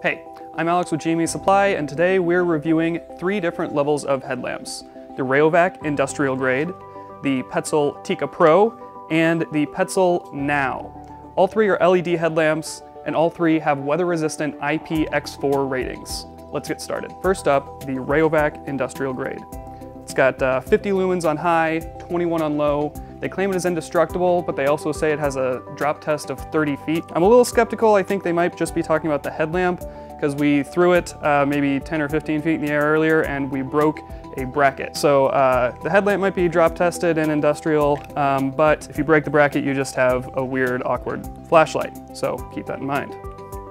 Hey, I'm Alex with GME Supply, and today we're reviewing 3 different levels of headlamps. The Rayovac Industrial Grade, the Petzl Tikka Pro, and the Petzl Now. All 3 are LED headlamps, and all 3 have weather-resistant IPX4 ratings. Let's get started. First up, the Rayovac Industrial Grade. It's got 50 lumens on high, 21 on low. They claim it is indestructible, but they also say it has a drop test of 30 feet. I'm a little skeptical. I think they might just be talking about the headlamp, because we threw it maybe 10 or 15 feet in the air earlier and we broke a bracket. So the headlamp might be drop tested and industrial, but if you break the bracket, you just have a weird, awkward flashlight. So keep that in mind.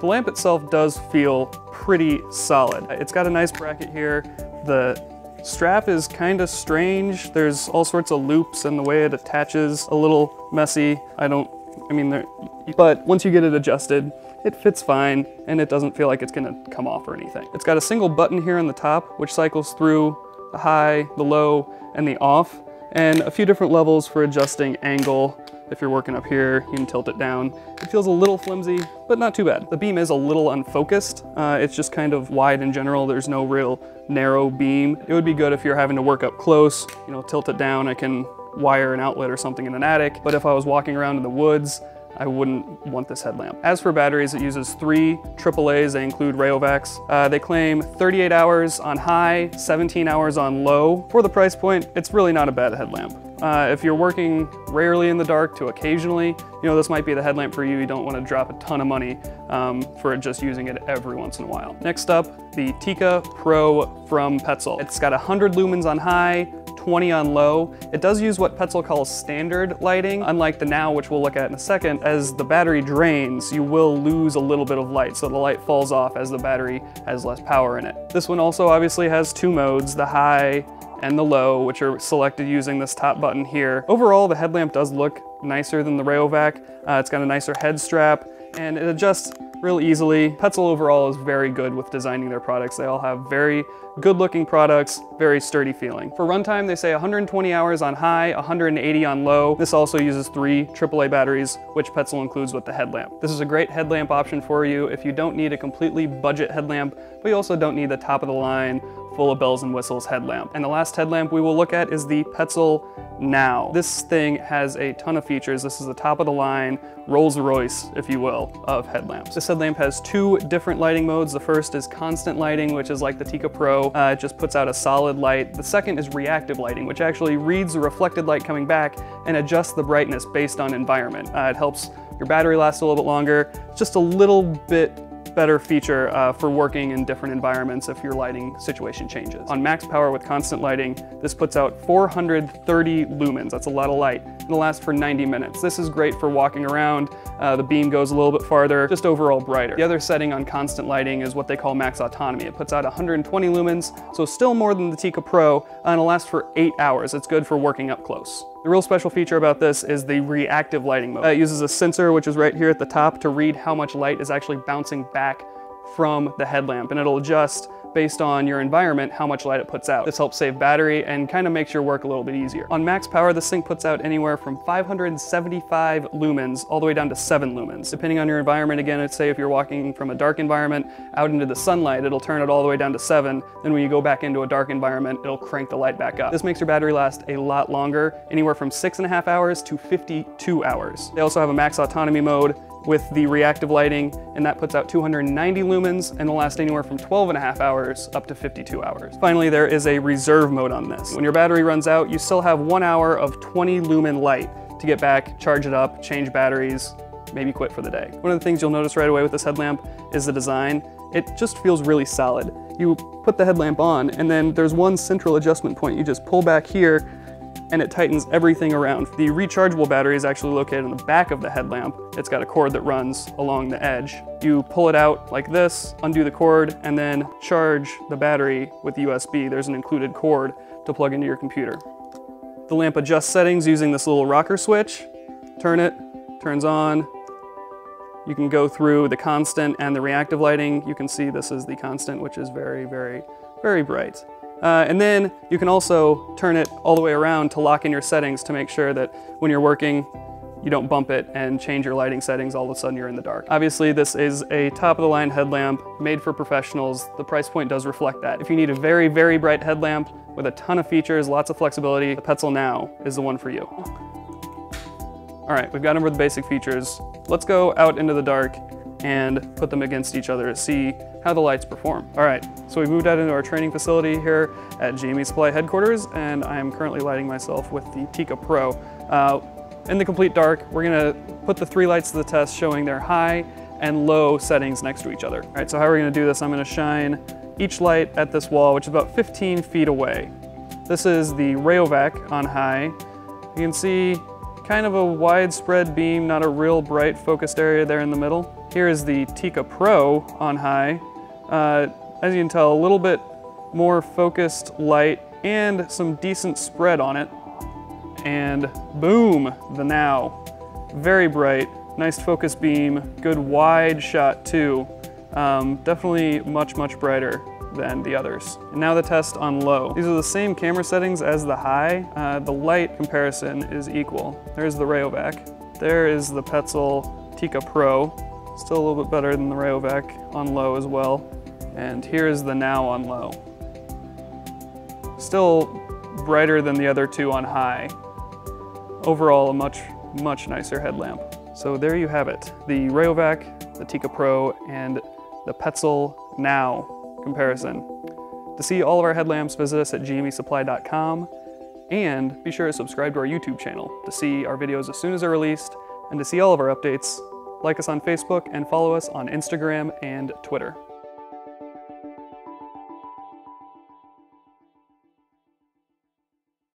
The lamp itself does feel pretty solid. It's got a nice bracket here. The strap is kind of strange. There's all sorts of loops and the way it attaches a little messy. But once you get it adjusted, it fits fine and it doesn't feel like it's gonna come off or anything. It's got a single button here on the top, which cycles through the high, the low, and the off, and a few different levels for adjusting angle. If you're working up here, you can tilt it down. It feels a little flimsy, but not too bad. The beam is a little unfocused. It's just kind of wide in general. There's no real narrow beam. It would be good if you're having to work up close, tilt it down. I can wire an outlet or something in an attic, but if I was walking around in the woods, I wouldn't want this headlamp. As for batteries, it uses 3 AAAs. They include Rayovacs. They claim 38 hours on high, 17 hours on low. For the price point, it's really not a bad headlamp. If you're working rarely in the dark to occasionally, this might be the headlamp for you. You don't want to drop a ton of money for just using it every once in a while. Next up, the Tikka Pro from Petzl. It's got 100 lumens on high, 20 on low. It does use what Petzl calls standard lighting, unlike the Now, which we'll look at in a second. As the battery drains, you will lose a little bit of light, so the light falls off as the battery has less power in it. This one also obviously has 2 modes, the high and the low, which are selected using this top button here. Overall, the headlamp does look nicer than the Rayovac. It's got a nicer head strap, and it adjusts real easily. Petzl overall is very good with designing their products. They all have very good looking products, very sturdy feeling. For runtime, they say 120 hours on high, 180 on low. This also uses 3 AAA batteries, which Petzl includes with the headlamp. This is a great headlamp option for you if you don't need a completely budget headlamp, but you also don't need the top of the line, full of bells and whistles headlamp. And the last headlamp we will look at is the Petzl Now. This thing has a ton of features. This is the top of the line, Rolls-Royce, if you will, of headlamps. This headlamp has 2 different lighting modes. The first is constant lighting, which is like the Tikka Pro. It just puts out a solid light. The second is reactive lighting, which actually reads the reflected light coming back and adjusts the brightness based on environment. It helps your battery last a little bit longer. It's just a little bit better feature for working in different environments if your lighting situation changes. On max power with constant lighting, this puts out 430 lumens. That's a lot of light. It'll last for 90 minutes. This is great for walking around. The beam goes a little bit farther, just overall brighter. The other setting on constant lighting is what they call max autonomy. It puts out 120 lumens, so still more than the Tikka Pro, and it'll last for 8 hours. It's good for working up close. The real special feature about this is the reactive lighting mode. It uses a sensor, which is right here at the top, to read how much light is actually bouncing back from the headlamp, and it'll adjust based on your environment how much light it puts out. This helps save battery and kind of makes your work a little bit easier. On max power, this thing puts out anywhere from 575 lumens all the way down to 7 lumens. Depending on your environment, again, let's say if you're walking from a dark environment out into the sunlight, it'll turn it all the way down to 7. Then when you go back into a dark environment, it'll crank the light back up. This makes your battery last a lot longer, anywhere from 6.5 hours to 52 hours. They also have a max autonomy mode with the reactive lighting, and that puts out 290 lumens and will last anywhere from 12.5 hours up to 52 hours. Finally, there is a reserve mode on this. When your battery runs out, you still have 1 hour of 20 lumen light to get back, charge it up, change batteries, maybe quit for the day. One of the things you'll notice right away with this headlamp is the design. It just feels really solid. You put the headlamp on, and then there's one central adjustment point. You just pull back here, and it tightens everything around. The rechargeable battery is actually located on the back of the headlamp. It's got a cord that runs along the edge. You pull it out like this, undo the cord, and then charge the battery with USB. There's an included cord to plug into your computer. The lamp adjusts settings using this little rocker switch. Turn it, turns on. You can go through the constant and the reactive lighting. You can see this is the constant, which is very, very, very bright. And then you can also turn it all the way around to lock in your settings to make sure that when you're working, you don't bump it and change your lighting settings, all of a sudden you're in the dark. Obviously, this is a top-of-the-line headlamp made for professionals. The price point does reflect that. If you need a very, very bright headlamp with a ton of features, lots of flexibility, the Petzl Now is the one for you. All right, we've gone over the basic features. Let's go out into the dark and put them against each other to see how the lights perform. All right, so we moved out into our training facility here at GME Supply headquarters, and I am currently lighting myself with the Tikka Pro. In the complete dark, we're gonna put the 3 lights to the test, showing their high and low settings next to each other. All right, so how are we gonna do this? I'm gonna shine each light at this wall, which is about 15 feet away. This is the Rayovac on high. You can see kind of a widespread beam, not a real bright focused area there in the middle. Here is the Tikka Pro on high. As you can tell, a little bit more focused light and some decent spread on it. And boom, the Now. Very bright, nice focus beam, good wide shot too. Definitely much, much brighter than the others. And now the test on low. These are the same camera settings as the high. The light comparison is equal. There's the Rayovac. There is the Petzl Tikka Pro. Still a little bit better than the Rayovac on low as well. And here is the Now on low. Still brighter than the other 2 on high. Overall, a much, much nicer headlamp. So there you have it. The Rayovac, the Tikka Pro, and the Petzl Now comparison. To see all of our headlamps, visit us at gmesupply.com, and be sure to subscribe to our YouTube channel to see our videos as soon as they're released, and to see all of our updates, like us on Facebook and follow us on Instagram and Twitter.